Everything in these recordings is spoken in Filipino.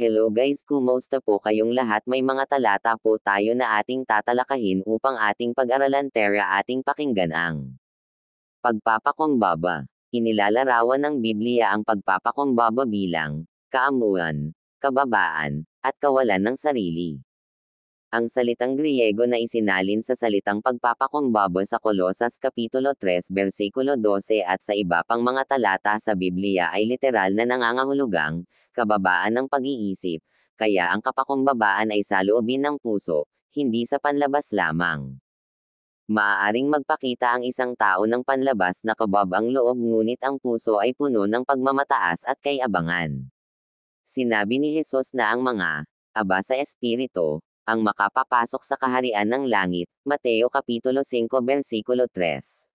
Hello guys, kumusta po kayong lahat? May mga talata po tayo na ating tatalakayin upang ating pag-aralan tera ating pakinggan ang pagpapakumbaba. Inilalarawan ng Biblia ang pagpapakumbaba bilang kaamuan, kababaan, at kawalan ng sarili. Ang salitang Griego na isinalin sa salitang pagpapakumbaba sa Kolosas Kapitulo 3 versikulo 12 at sa iba pang mga talata sa Biblia ay literal na nangangahulugang kababaan ng pag-iisip, kaya ang kapakumbabaan ay sa loobin ng puso, hindi sa panlabas lamang. Maaaring magpakita ang isang tao ng panlabas na kabab ang loob ngunit ang puso ay puno ng pagmamataas at kayabangan. Sinabi ni Jesus na ang mga aba sa espiritu ang makapapasok sa kaharian ng langit, Mateo Kapitulo 5 versikulo 3.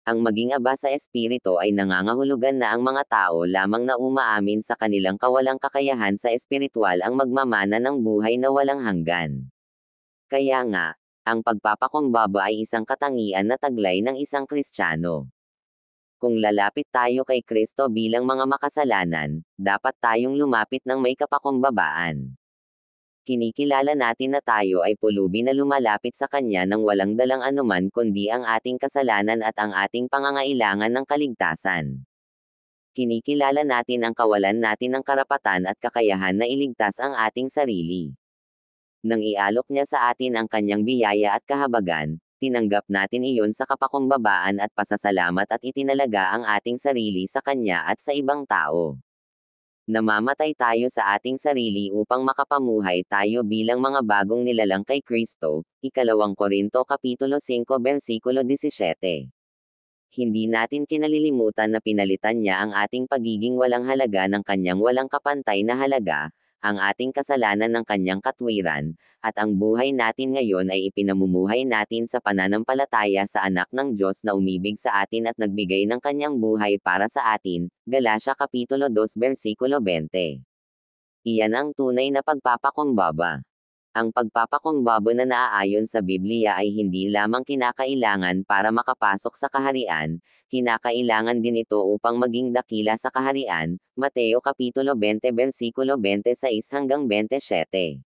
Ang maging aba sa espiritu ay nangangahulugan na ang mga tao lamang na umaamin sa kanilang kawalang kakayahan sa espiritual ang magmamana ng buhay na walang hanggan. Kaya nga, ang pagpapakumbaba ay isang katangian na taglay ng isang Kristiyano. Kung lalapit tayo kay Kristo bilang mga makasalanan, dapat tayong lumapit ng may kapakumbabaan. Kinikilala natin na tayo ay pulubi na lumalapit sa Kanya nang walang dalang anuman kundi ang ating kasalanan at ang ating pangangailangan ng kaligtasan. Kinikilala natin ang kawalan natin ng karapatan at kakayahan na iligtas ang ating sarili. Nang ialok niya sa atin ang Kanyang biyaya at kahabagan, tinanggap natin iyon sa kapakumbabaan at pasasalamat at itinalaga ang ating sarili sa Kanya at sa ibang tao. Namamatay tayo sa ating sarili upang makapamuhay tayo bilang mga bagong nilalang kay Kristo, 2 Korinto Kapitulo 5 versikulo 17. Hindi natin kinalilimutan na pinalitan niya ang ating pagiging walang halaga ng Kanyang walang kapantay na halaga, ang ating kasalanan ng Kanyang katwiran, at ang buhay natin ngayon ay ipinamumuhay natin sa pananampalataya sa Anak ng Diyos na umibig sa atin at nagbigay ng Kanyang buhay para sa atin, Galatia Kapitulo 2 versikulo 20. Iyan ang tunay na pagpapakumbaba. Ang pagpapakumbaba na naaayon sa Biblia ay hindi lamang kinakailangan para makapasok sa kaharian, kinakailangan din ito upang maging dakila sa kaharian, Mateo Kapitulo 20 versikulo 26 hanggang 27.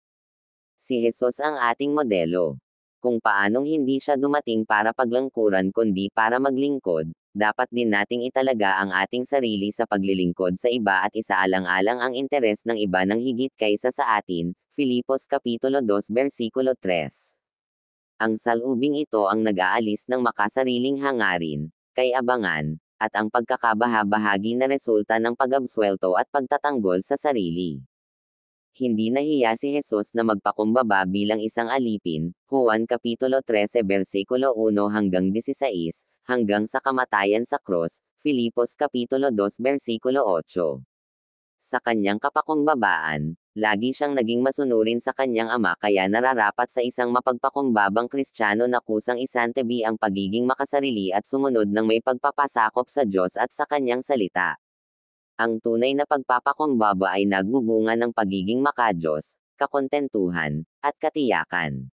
Si Jesus ang ating modelo. Kung paanong hindi siya dumating para paglangkuran kundi para maglingkod, dapat din nating italaga ang ating sarili sa paglilingkod sa iba at isaalang-alang ang interes ng iba ng higit kaysa sa atin, Filipos Kapitulo 2 versikulo 3. Ang salubing ito ang nag-aalis ng makasariling hangarin, kayabangan, at ang pagkakabahabahagi na resulta ng pag-absuelto at pagtatanggol sa sarili. Hindi nahiya si Jesus na magpakumbaba bilang isang alipin, Juan Kapitulo 13 versikulo 1 hanggang 16, hanggang sa kamatayan sa krus, Filipos Kapitulo 2 versikulo 8. Sa kanyang kapakumbabaan, lagi siyang naging masunurin sa kanyang ama kaya nararapat sa isang mapagpakumbabang Kristiyano na kusang isantabi ang pagiging makasarili at sumunod ng may pagpapasakop sa Diyos at sa kanyang salita. Ang tunay na pagpapakumbaba ay nagbubunga ng pagiging makadiyos, kakontentuhan, at katiyakan.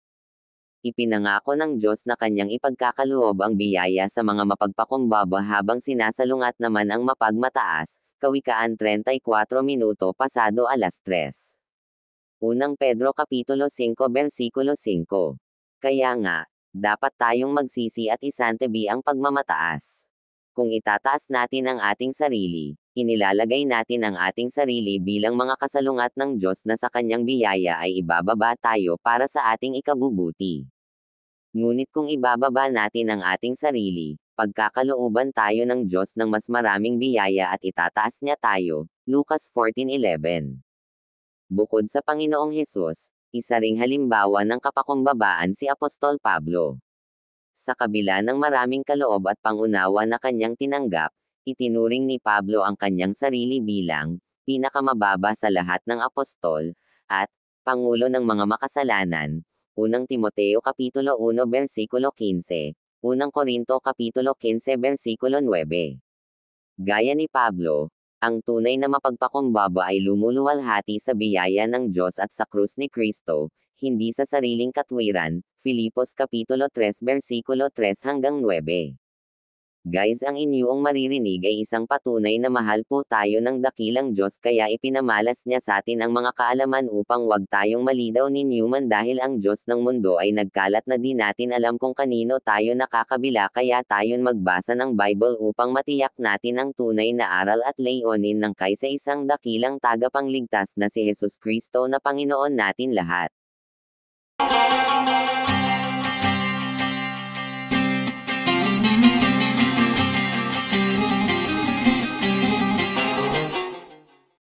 Ipinangako ng Diyos na kanyang ipagkakaloob ang biyaya sa mga mapagpakumbaba habang sinasalungat naman ang mapagmataas, Kawikaan 34 minuto pasado alas 3. Unang Pedro Kapitulo 5 versikulo 5. Kaya nga, dapat tayong magsisi at isantabi ang pagmamataas. Kung itataas natin ang ating sarili, inilalagay natin ang ating sarili bilang mga kasalungat ng Diyos na sa kanyang biyaya ay ibababa tayo para sa ating ikabubuti. Ngunit kung ibababa natin ang ating sarili, pagkakalooban tayo ng Diyos ng mas maraming biyaya at itataas niya tayo, Lucas 14:11. Bukod sa Panginoong Hesus, isa ring halimbawa ng kapakumbabaan si Apostol Pablo. Sa kabila ng maraming kaloob at pangunawa na kanyang tinanggap, itinuring ni Pablo ang kanyang sarili bilang pinakamababa sa lahat ng apostol, at pangulo ng mga makasalanan, Unang Timoteo Kapitulo 1 versikulo 15, Unang Korinto Kapitulo 15 versikulo 9. Gaya ni Pablo, ang tunay na mapagpakumbaba ay lumuluwalhati sa biyaya ng Diyos at sa krus ni Kristo, hindi sa sariling katwiran, Filipos Kapitulo 3 versikulo 3 hanggang 9. Guys, ang inyong maririnig ay isang patunay na mahal po tayo ng dakilang Diyos, kaya ipinamalas niya sa atin ang mga kaalaman upang wag tayong malidaw ni Newman dahil ang Diyos ng mundo ay nagkalat na di natin alam kung kanino tayo nakakabila, kaya tayon magbasa ng Bible upang matiyak natin ang tunay na aral at layunin ng kaysa isang dakilang tagapangligtas na si Jesus Kristo na Panginoon natin lahat.